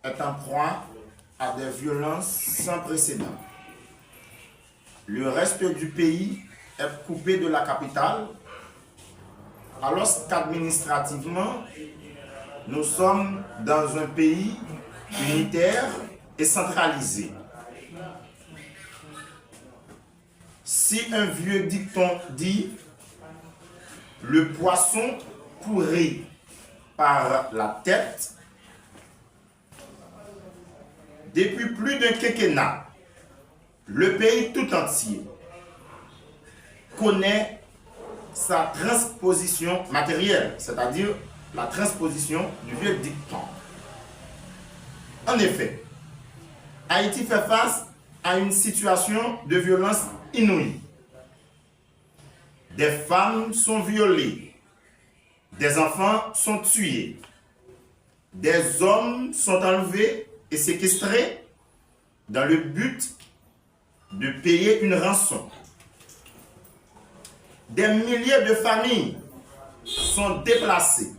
est en proie à des violences sans précédent. Le reste du pays est coupé de la capitale, alors qu'administrativement, nous sommes dans un pays unitaire et centralisé. Si un vieux dicton dit « le poisson pourri par la tête », depuis plus d'un quinquennat, le pays tout entier connaît sa transposition matérielle, c'est-à-dire la transposition du vieux dicton. En effet, Haïti fait face à une situation de violence inouïe. Des femmes sont violées, des enfants sont tués, des hommes sont enlevés et séquestrés dans le but de payer une rançon. Des milliers de familles sont déplacées,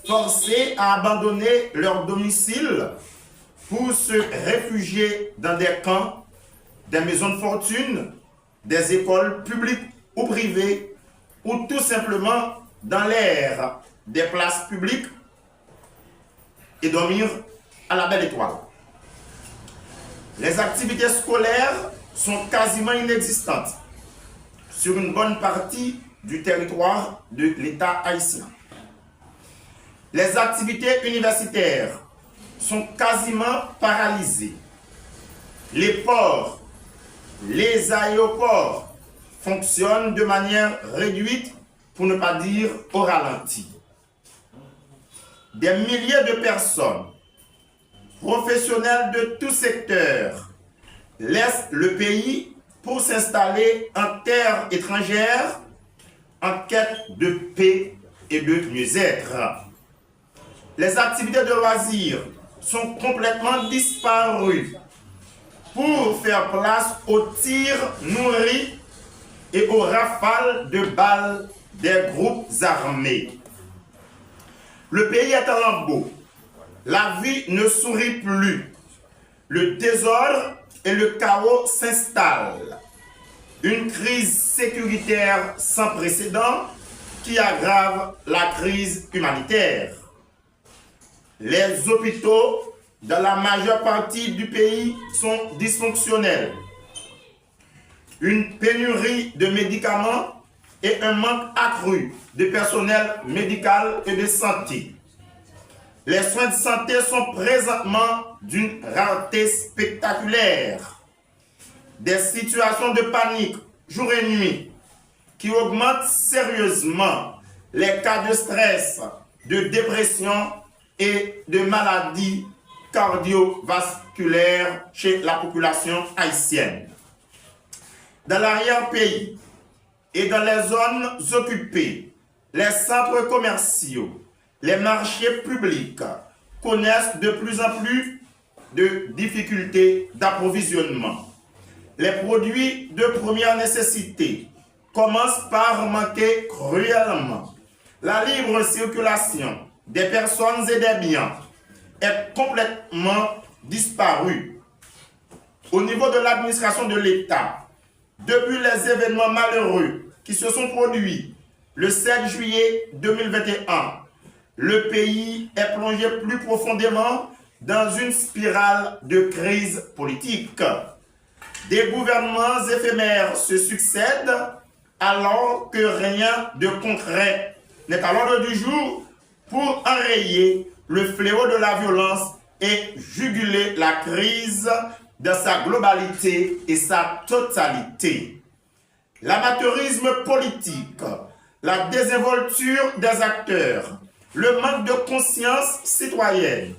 forcées à abandonner leur domicile pour se réfugier dans des camps, des maisons de fortune, des écoles publiques ou privées, ou tout simplement dans l'air des places publiques et dormir à la belle étoile. Les activités scolaires sont quasiment inexistantes sur une bonne partie du territoire de l'État haïtien. Les activités universitaires sont quasiment paralysées. Les ports, les aéroports fonctionnent de manière réduite, pour ne pas dire au ralenti. Des milliers de personnes, professionnels de tout secteur, laissent le pays pour s'installer en terre étrangère en quête de paix et de mieux-être. Les activités de loisirs sont complètement disparues pour faire place aux tirs nourris et aux rafales de balles des groupes armés. Le pays est en lambeaux. La vie ne sourit plus. Le désordre et le chaos s'installent. Une crise sécuritaire sans précédent qui aggrave la crise humanitaire. Les hôpitaux dans la majeure partie du pays sont dysfonctionnels. Une pénurie de médicaments et un manque accru de personnel médical et de santé. Les soins de santé sont présentement d'une rareté spectaculaire. Des situations de panique jour et nuit qui augmentent sérieusement les cas de stress, de dépression et de maladies cardiovasculaires chez la population haïtienne. Dans l'arrière-pays et dans les zones occupées, les centres commerciaux, les marchés publics connaissent de plus en plus de difficultés d'approvisionnement. Les produits de première nécessité commencent par manquer cruellement. La libre circulation des personnes et des biens est complètement disparue. Au niveau de l'administration de l'État, depuis les événements malheureux qui se sont produits le 7 juillet 2021, le pays est plongé plus profondément dans une spirale de crise politique. Des gouvernements éphémères se succèdent alors que rien de concret n'est à l'ordre du jour pour enrayer le fléau de la violence et juguler la crise dans sa globalité et sa totalité. L'amateurisme politique, la désinvolture des acteurs, le manque de conscience citoyenne,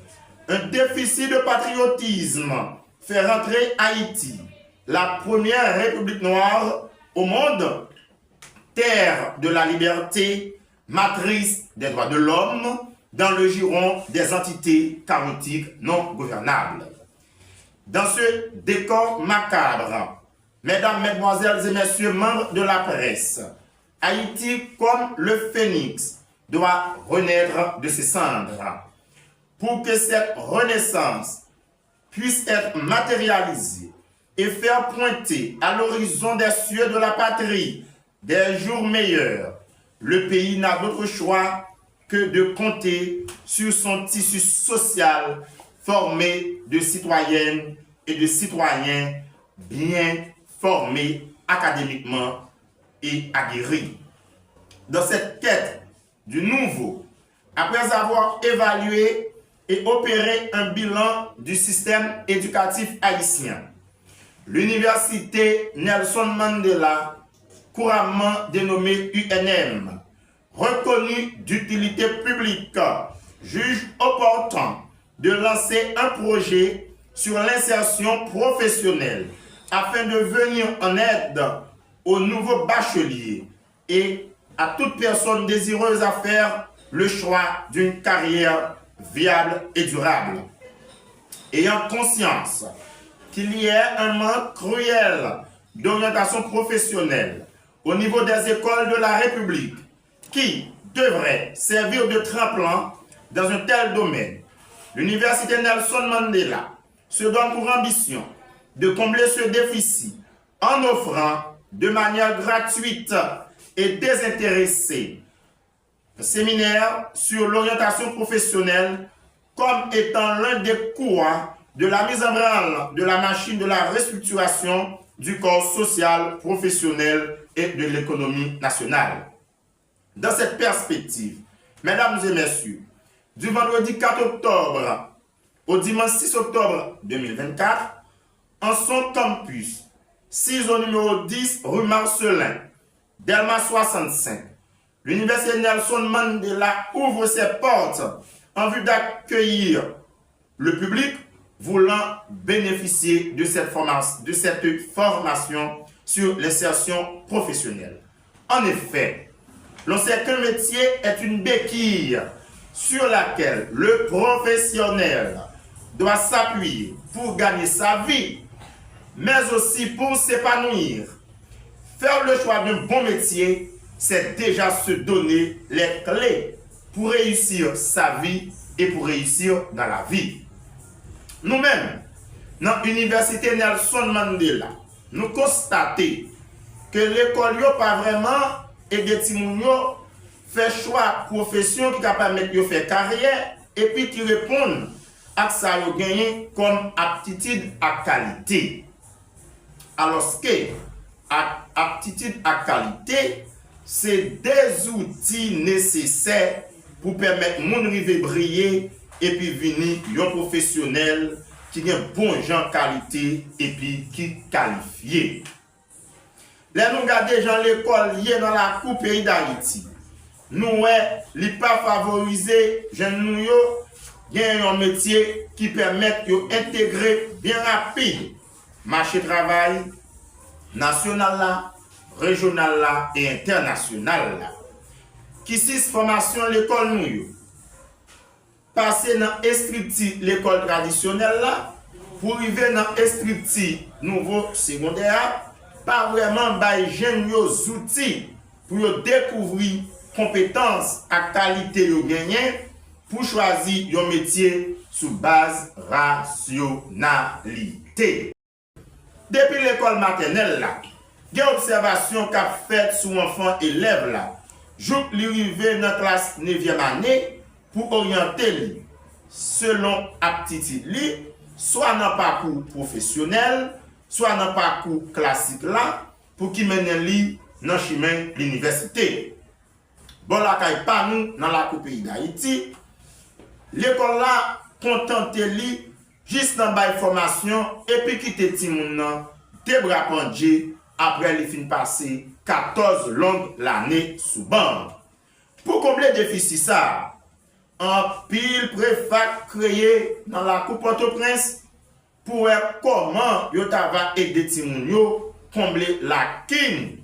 un déficit de patriotisme fait rentrer Haïti, la première république noire au monde, terre de la liberté, matrice des droits de l'homme, dans le giron des entités chaotiques non gouvernables. Dans ce décor macabre, mesdames, mesdemoiselles et messieurs membres de la presse, Haïti, comme le phénix, doit renaître de ses cendres. pour que cette renaissance puisse être matérialisée et faire pointer à l'horizon des cieux de la patrie des jours meilleurs, le pays n'a d'autre choix que de compter sur son tissu social formé de citoyennes et de citoyens bien formés académiquement et aguerris. Dans cette quête du nouveau, après avoir évalué et opéré un bilan du système éducatif haïtien, l'Université Nelson Mandela, couramment dénommée UNM, reconnue d'utilité publique, juge opportun de lancer un projet sur l'insertion professionnelle afin de venir en aide aux nouveaux bacheliers et à toute personne désireuse à faire le choix d'une carrière viable et durable. Ayant conscience qu'il y a un manque cruel d'orientation professionnelle au niveau des écoles de la République qui devrait servir de tremplin dans un tel domaine, l'Université Nelson Mandela se donne pour ambition de combler ce déficit en offrant de manière gratuite et désintéressée un séminaire sur l'orientation professionnelle comme étant l'un des courants de la mise en branle de la machine de la restructuration du corps social, professionnel et de l'économie nationale. Dans cette perspective, mesdames et messieurs, du vendredi 4 octobre au dimanche 6 octobre 2024, en son campus, 6 au numéro 10 rue Marcelin, Delma 65, l'Université Nelson Mandela ouvre ses portes en vue d'accueillir le public voulant bénéficier de cette formation sur l'insertion professionnelle. En effet, l'on sait qu'un métier est une béquille sur laquelle le professionnel doit s'appuyer pour gagner sa vie, mais aussi pour s'épanouir. Faire le choix d'un bon métier, c'est déjà se donner les clés pour réussir sa vie et pour réussir dans la vie. Nous-mêmes, dans l'Université Nelson Mandela, nous constatons que l'école n'a pas vraiment aidé Timounio fait choix profession qui permet de faire carrière et puis qui répondent à ça gagné comme aptitude à qualité. Alors que aptitude à qualité, c'est des outils nécessaires pour permettre mon rive briller et puis venir un professionnel qui a bon genre qualité et puis qui qualifié. Là nous regardons gens l'école liée dans la coupe pays d'Haïti. Nous ne pas favoriser jeunes nous un métier qui permet d'intégrer bien rapide marché travail national là, régional là et international là. Qui six formation l'école nous passer dans instructif l'école traditionnelle là pour arriver dans instructif nouveau secondaire pas vraiment by jeunes outils pour découvrir compétences à qualité yo gagner pour choisir un métier sous base rationalité. Depuis l'école maternelle là, il y a une observation qu'a faite sur enfant élève là, jour l'arrivée dans la classe 9e année pour orienter lui selon aptitude lui, soit dans le parcours professionnel, soit dans le parcours classique là, pour qu'il mène lui dans le chemin de l'université. Bon, là, pas nous dans la pays d'Haïti, l'école là, contente lui, juste dans la formation, et puis quitter Timoun des bras pendus après les fins passées 14 longues l'année sous bande. Pour combler le déficit, ça, un pile préfac créé dans la coupe Port-au-Prince pour voir comment yo va aider Timoun combler la kin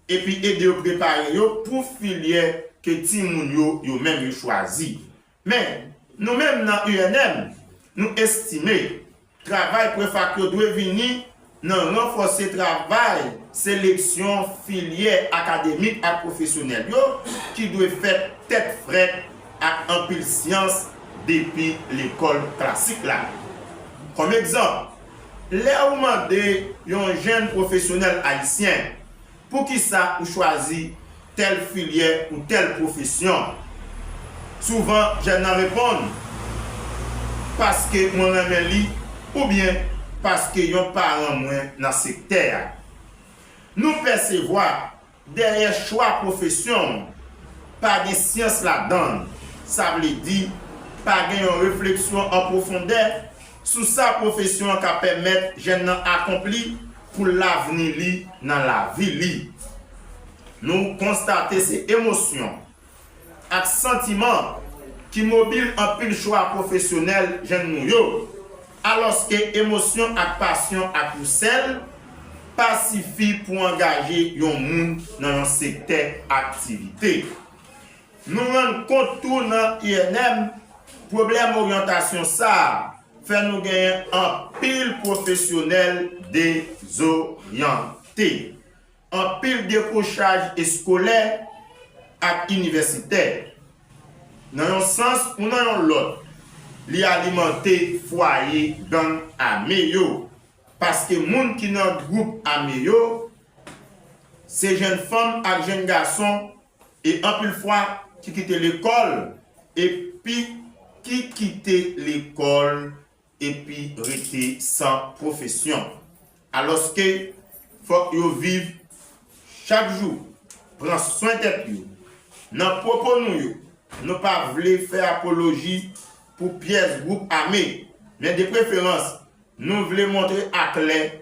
et puis aider à préparer pour filière que Timoun yo même choisi. Mais nous-mêmes dans UNM, nous estimons que le travail préfac doit venir dans renforcer le travail sélection filière académique et professionnelle qui doit faire tête frette à un pile science depuis l'école classique là. Comme exemple, les moments de un jeune professionnel haïtien, pour qui ça ou choisi telle filière ou telle profession, souvent je n'en réponds parce que mon ami li ou bien parce que yon parent moins dans ce secteur. Nous percevons derrière choix profession, pas de science là-dedans. Ça veut dire pas de réflexion en profondeur sur sa profession qui permet jeune accomplir pour l'avenir li dans la vie li. Nous constatons ces émotions et sentiments qui mobilisent un pile choix professionnel jeune nous yo, alors que émotion et passion et pousselle pas suffit pour engager yon moun dans un secteur activité. Nous rendons compte tout dans INM, problème orientation ça fait nous gagner un pile professionnel désorienté, un pile décrochage scolaire et universitaire. Dans un sens ou dans l'autre, li alimenter foyer gang améyo. Parce que les gens qui sont dans le groupe améyo, c'est jeunes femmes et jeunes garçons, et en plus fois qui quittent l'école, et puis qui quittent l'école, et puis restent sans profession. Alors que faut qu'ils vivent chaque jour, prendre soin de eux. Dans propos nous ne pas voulons faire apologie pour pièces groupe armé, mais de préférence, nous voulons montrer à clair,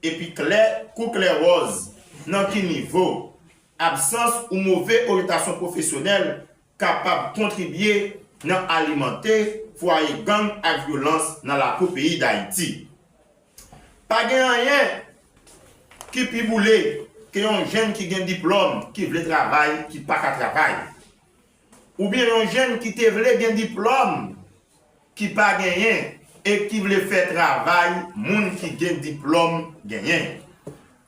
et puis clair, coup clair rose, dans quel niveau, absence ou mauvaise orientation professionnelle capable de contribuer à alimenter foyer gang et violence dans la pays d'Haïti. Pas de rien qui peut bouler que un jeune qui a un diplôme, qui veut travailler, qui n'a pas de travail. Ou bien un jeune qui veut un diplôme, qui n'a pas gagné et qui veut faire travail, moun qui a un diplôme gagné.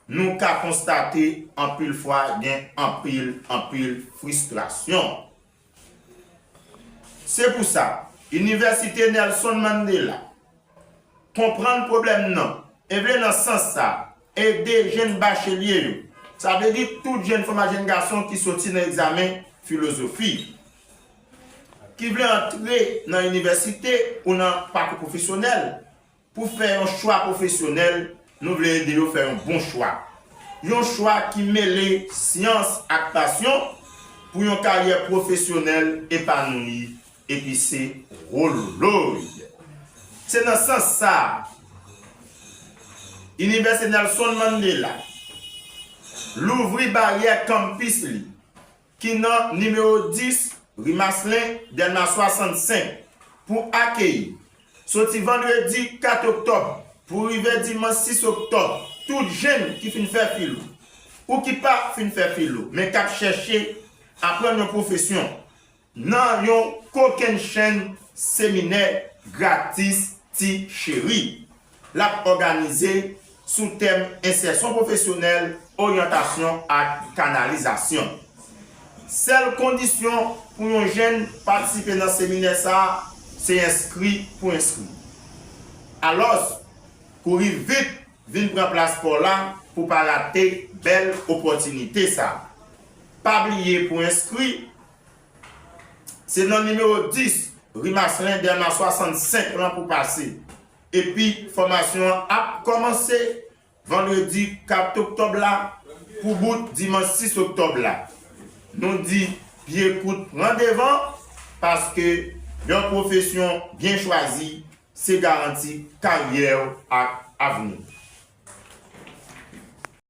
Nous avons constaté en pile fois en pile frustration. C'est pour ça, Université Nelson Mandela comprend le problème non et veut dans ce sens ça aider jeunes bacheliers. Ça veut dire toute jeune femme et jeune garçon qui sortit dans l'examen philosophie, qui veut entrer dans l'université ou dans le parcours professionnel pour faire un choix professionnel. Nous voulons aider à faire un bon choix. Un choix qui mêle science et passion pour une carrière professionnelle épanouie et puis c'est rôle. C'est dans ce sens ça. Université Nelson Mandela l'ouvrir barrière campus qui est numéro 10 rue Maslin Delma 65 pour accueillir sorti vendredi 4 octobre pour arriver dimanche 6 octobre tout jeune qui finit faire philo ou qui pas finit faire philo mais qui a cherché à prendre une profession dans yon aucune chaîne séminaire gratis ti chéri l'a organisé sous thème insertion professionnelle, orientation et canalisation. Seule condition pour un jeune participer dans ce séminaire, c'est inscrit pour inscrit. Alors, courir vite, venir prendre place pour là, pour ne pas rater belle opportunité. Ça. Pas oublier pour inscrit, c'est dans le numéro 10, rue Maslin, Delma 65 pour passer. Et puis, formation a commencé vendredi 4 octobre là, pour bout dimanche 6 octobre là. Nous dit, bien écoute, rendez-vous, parce que une profession bien choisie, c'est garanti carrière à avenir.